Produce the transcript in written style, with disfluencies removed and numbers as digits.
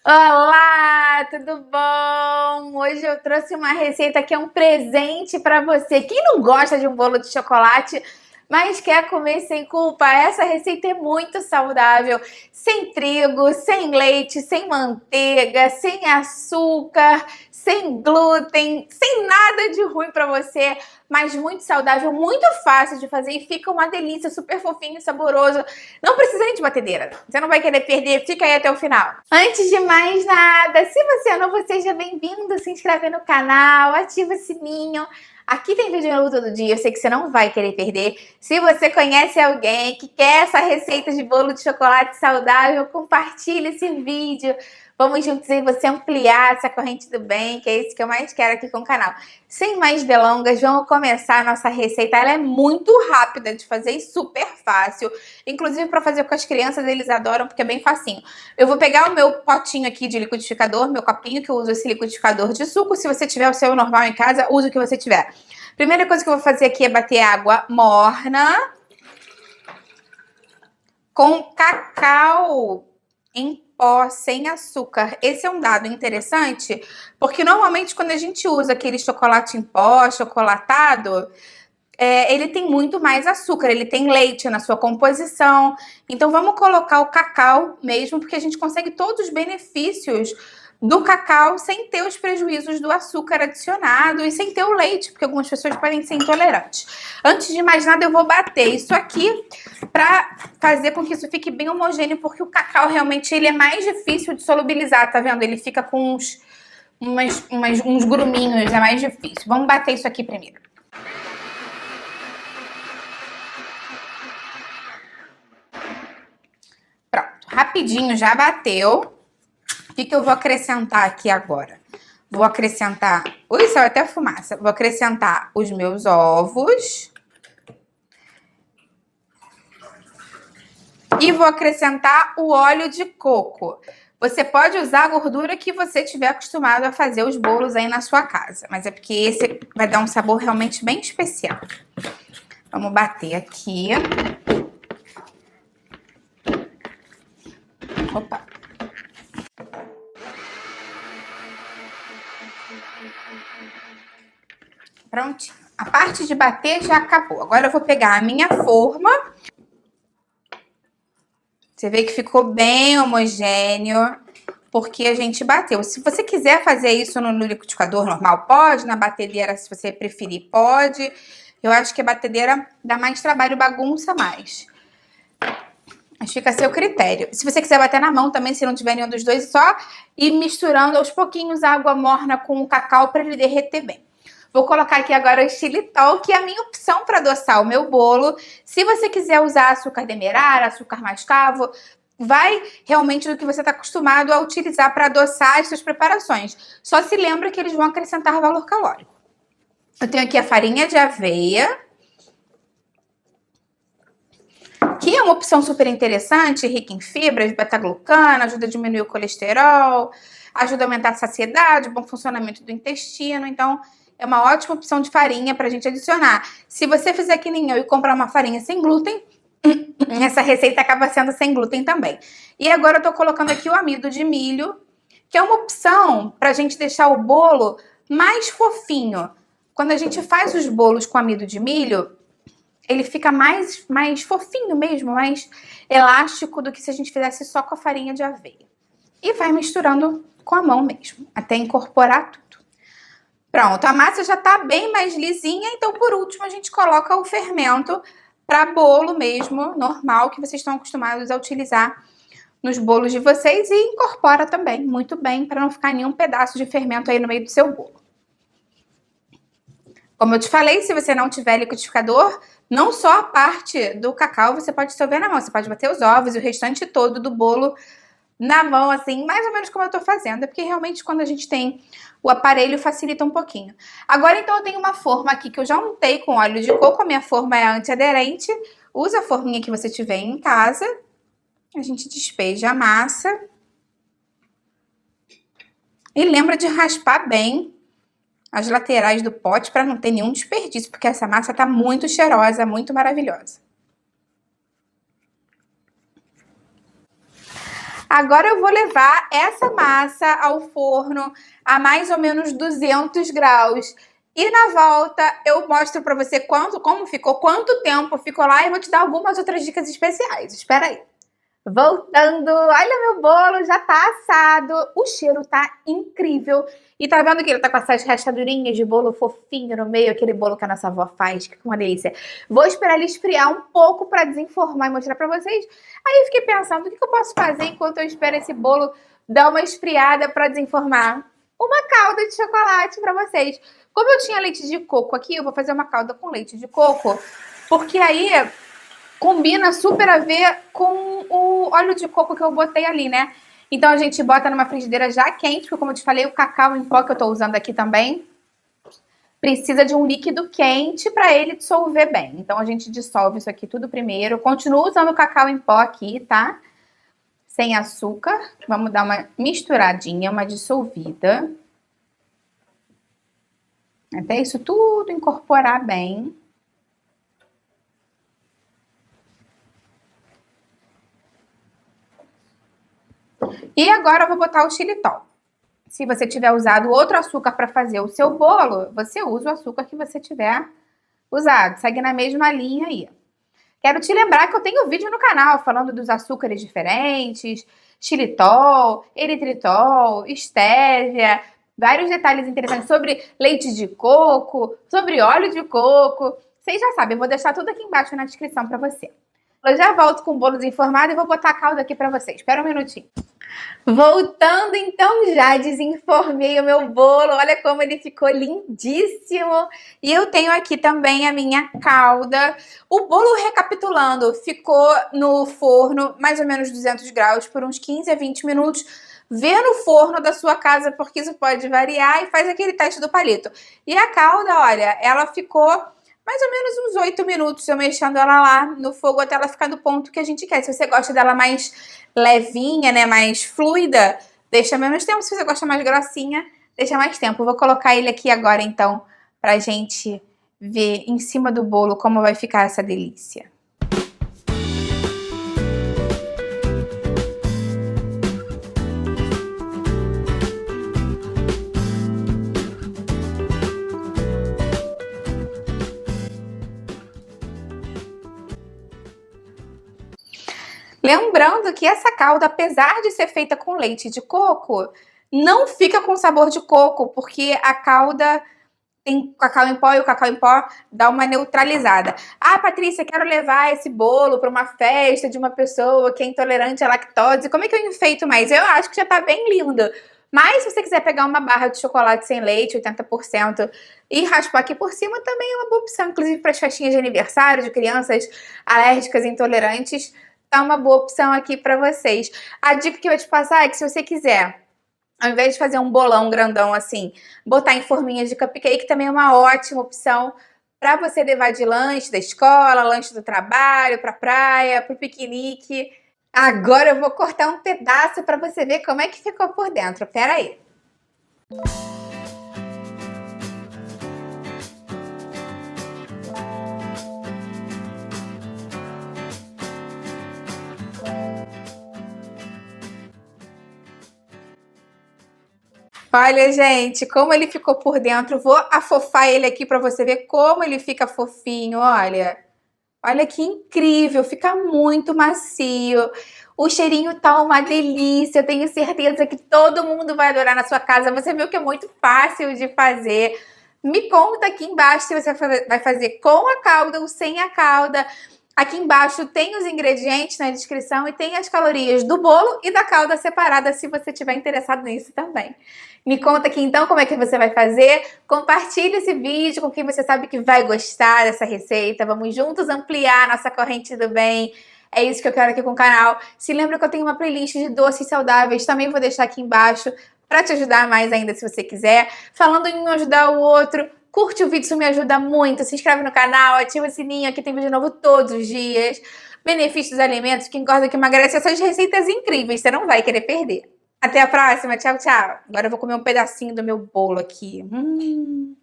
Olá, tudo bom? Hoje eu trouxe uma receita que é um presente para você. Quem não gosta de um bolo de chocolate, mas quer comer sem culpa, essa receita é muito saudável. Sem trigo, sem leite, sem manteiga, sem açúcar, sem glúten, sem nada de ruim para você, mas muito saudável, muito fácil de fazer e fica uma delícia, super fofinho e saboroso. Não precisa nem de batedeira, você não vai querer perder, fica aí até o final. Antes de mais nada, se você é novo, seja bem-vindo, se inscreve no canal, ativa o sininho. Aqui tem vídeo novo todo dia, eu sei que você não vai querer perder. Se você conhece alguém que quer essa receita de bolo de chocolate saudável, compartilhe esse vídeo. Vamos juntos aí você ampliar essa corrente do bem, que é isso que eu mais quero aqui com o canal. Sem mais delongas, vamos começar a nossa receita. Ela é muito rápida de fazer e super fácil. Inclusive para fazer com as crianças, eles adoram porque é bem facinho. Eu vou pegar o meu potinho aqui de liquidificador, meu copinho, que eu uso esse liquidificador de suco. Se você tiver o seu normal em casa, use o que você tiver. Primeira coisa que eu vou fazer aqui é bater água morna com cacau em pó, sem açúcar. Esse é um dado interessante, porque normalmente quando a gente usa aquele chocolate em pó, chocolatado, ele tem muito mais açúcar, ele tem leite na sua composição. Então vamos colocar o cacau mesmo, porque a gente consegue todos os benefícios do cacau sem ter os prejuízos do açúcar adicionado e sem ter o leite, porque algumas pessoas podem ser intolerantes. Antes de mais nada, eu vou bater isso aqui para fazer com que isso fique bem homogêneo, porque o cacau realmente ele é mais difícil de solubilizar, tá vendo? Ele fica com uns gruminhos, é mais difícil. Vamos bater isso aqui primeiro. Pronto, rapidinho já bateu. O que eu vou acrescentar aqui agora? Vou acrescentar... Ui, saiu até fumaça. Vou acrescentar os meus ovos. E vou acrescentar o óleo de coco. Você pode usar a gordura que você tiver acostumado a fazer os bolos aí na sua casa. Mas é porque esse vai dar um sabor realmente bem especial. Vamos bater aqui. Opa. Prontinho. A parte de bater já acabou. Agora eu vou pegar a minha forma. Você vê que ficou bem homogêneo, porque a gente bateu. Se você quiser fazer isso no liquidificador normal, pode. Na batedeira, se você preferir, pode. Eu acho que a batedeira dá mais trabalho, bagunça mais. Mas fica a seu critério. Se você quiser bater na mão também, se não tiver nenhum dos dois, só ir misturando aos pouquinhos a água morna com o cacau para ele derreter bem. Vou colocar aqui agora o xilitol, que é a minha opção para adoçar o meu bolo. Se você quiser usar açúcar demerara, açúcar mascavo, vai realmente do que você está acostumado a utilizar para adoçar as suas preparações. Só se lembra que eles vão acrescentar valor calórico. Eu tenho aqui a farinha de aveia, que é uma opção super interessante, rica em fibras, beta-glucana, ajuda a diminuir o colesterol, ajuda a aumentar a saciedade, bom funcionamento do intestino. Então, é uma ótima opção de farinha para a gente adicionar. Se você fizer que nem eu e comprar uma farinha sem glúten, essa receita acaba sendo sem glúten também. E agora eu tô colocando aqui o amido de milho, que é uma opção para a gente deixar o bolo mais fofinho. Quando a gente faz os bolos com amido de milho, ele fica mais fofinho mesmo, mais elástico do que se a gente fizesse só com a farinha de aveia. E vai misturando com a mão mesmo, até incorporar tudo. Pronto, a massa já tá bem mais lisinha, então por último a gente coloca o fermento para bolo mesmo, normal, que vocês estão acostumados a utilizar nos bolos de vocês e incorpora também muito bem para não ficar nenhum pedaço de fermento aí no meio do seu bolo. Como eu te falei, se você não tiver liquidificador, não só a parte do cacau você pode dissolver na mão, você pode bater os ovos e o restante todo do bolo na mão, assim, mais ou menos como eu tô fazendo, é porque realmente quando a gente tem o aparelho facilita um pouquinho. Agora, então, eu tenho uma forma aqui que eu já untei com óleo de coco, a minha forma é antiaderente, usa a forminha que você tiver em casa, a gente despeja a massa e lembra de raspar bem as laterais do pote para não ter nenhum desperdício, porque essa massa tá muito cheirosa, muito maravilhosa. Agora eu vou levar essa massa ao forno a mais ou menos 200 graus. E na volta eu mostro pra você como ficou, quanto tempo ficou lá e vou te dar algumas outras dicas especiais. Espera aí. Voltando, olha meu bolo, já tá assado, o cheiro tá incrível. E tá vendo que ele tá com essas rachadurinhas de bolo fofinho no meio, aquele bolo que a nossa avó faz, que é uma delícia. Vou esperar ele esfriar um pouco pra desenformar e mostrar pra vocês. Aí eu fiquei pensando, o que eu posso fazer enquanto eu espero esse bolo dar uma esfriada pra desenformar? Uma calda de chocolate pra vocês. Como eu tinha leite de coco aqui, eu vou fazer uma calda com leite de coco, porque aí combina super a ver com o óleo de coco que eu botei ali, né? Então a gente bota numa frigideira já quente, porque como eu te falei, o cacau em pó que eu tô usando aqui também precisa de um líquido quente para ele dissolver bem. Então a gente dissolve isso aqui tudo primeiro. Continuo usando o cacau em pó aqui, tá? Sem açúcar. Vamos dar uma misturadinha, uma dissolvida. Até isso tudo incorporar bem. E agora eu vou botar o xilitol. Se você tiver usado outro açúcar para fazer o seu bolo, você usa o açúcar que você tiver usado. Segue na mesma linha aí. Quero te lembrar que eu tenho vídeo no canal falando dos açúcares diferentes, xilitol, eritritol, estévia, vários detalhes interessantes sobre leite de coco, sobre óleo de coco. Vocês já sabem, eu vou deixar tudo aqui embaixo na descrição para você. Eu já volto com o bolo desenformado e vou botar a calda aqui para vocês. Espera um minutinho. Voltando, então, já desenformei o meu bolo. Olha como ele ficou lindíssimo. E eu tenho aqui também a minha calda. O bolo, recapitulando, ficou no forno mais ou menos 200 graus por uns 15 a 20 minutos. Vê no forno da sua casa, porque isso pode variar, e faz aquele teste do palito. E a calda, olha, ela ficou mais ou menos uns 8 minutos eu mexendo ela lá no fogo até ela ficar do ponto que a gente quer. Se você gosta dela mais levinha, né, mais fluida, deixa menos tempo. Se você gosta mais grossinha, deixa mais tempo. Vou colocar ele aqui agora, então, pra gente ver em cima do bolo como vai ficar essa delícia. Lembrando que essa calda, apesar de ser feita com leite de coco, não fica com sabor de coco, porque a calda tem cacau em pó e o cacau em pó dá uma neutralizada. Ah, Patrícia, quero levar esse bolo para uma festa de uma pessoa que é intolerante à lactose. Como é que eu enfeito mais? Eu acho que já tá bem lindo. Mas se você quiser pegar uma barra de chocolate sem leite, 80%, e raspar aqui por cima, também é uma boa opção. Inclusive para as festinhas de aniversário de crianças alérgicas e intolerantes, tá uma boa opção aqui para vocês. A dica que eu vou te passar é que se você quiser, ao invés de fazer um bolão grandão assim, botar em forminhas de cupcake também é uma ótima opção para você levar de lanche da escola, lanche do trabalho, para praia, para o piquenique. Agora eu vou cortar um pedaço para você ver como é que ficou por dentro. Pera aí. Olha, gente, como ele ficou por dentro. Vou afofar ele aqui para você ver como ele fica fofinho, olha. Olha que incrível, fica muito macio. O cheirinho tá uma delícia. Eu tenho certeza que todo mundo vai adorar na sua casa. Você viu que é muito fácil de fazer. Me conta aqui embaixo se você vai fazer com a calda ou sem a calda. Aqui embaixo tem os ingredientes na descrição e tem as calorias do bolo e da calda separada, se você estiver interessado nisso também. Me conta aqui então como é que você vai fazer. Compartilhe esse vídeo com quem você sabe que vai gostar dessa receita. Vamos juntos ampliar nossa corrente do bem. É isso que eu quero aqui com o canal. Se lembra que eu tenho uma playlist de doces saudáveis, também vou deixar aqui embaixo para te ajudar mais ainda se você quiser. Falando em um ajudar o outro, curte o vídeo, isso me ajuda muito. Se inscreve no canal, ativa o sininho, aqui tem vídeo novo todos os dias. Benefícios dos alimentos, que engorda, que emagrece, essas receitas incríveis, você não vai querer perder. Até a próxima, tchau, tchau. Agora eu vou comer um pedacinho do meu bolo aqui. Hum.